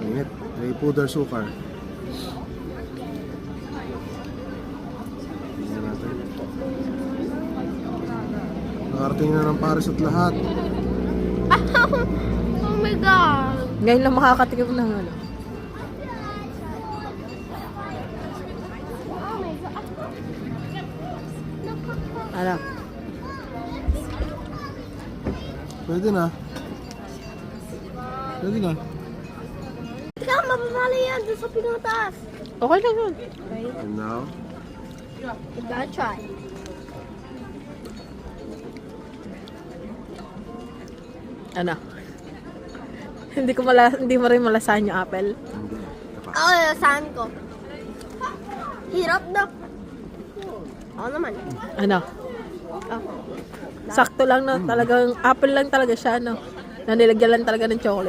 Ingat. May powder sukar. Tingnan natin. Nakarating na ng Paris at lahat. Oh my God! Ngayon lang makakatikim ng ano. Oh my God! Ano? Pwede na. Pwede na. Teka, mapapala yan doon sa pinataas. Okay lang yun. And now, You gotta try. Ano? Hindi mo rin malasahan yung apple. hindi. Tapa. Ako, saan ko? Hirap na. Ako naman. Ano? Ako. Sakto lang no, talagang apple lang talaga siya no. Na nilagyan lang talaga ng chocolate.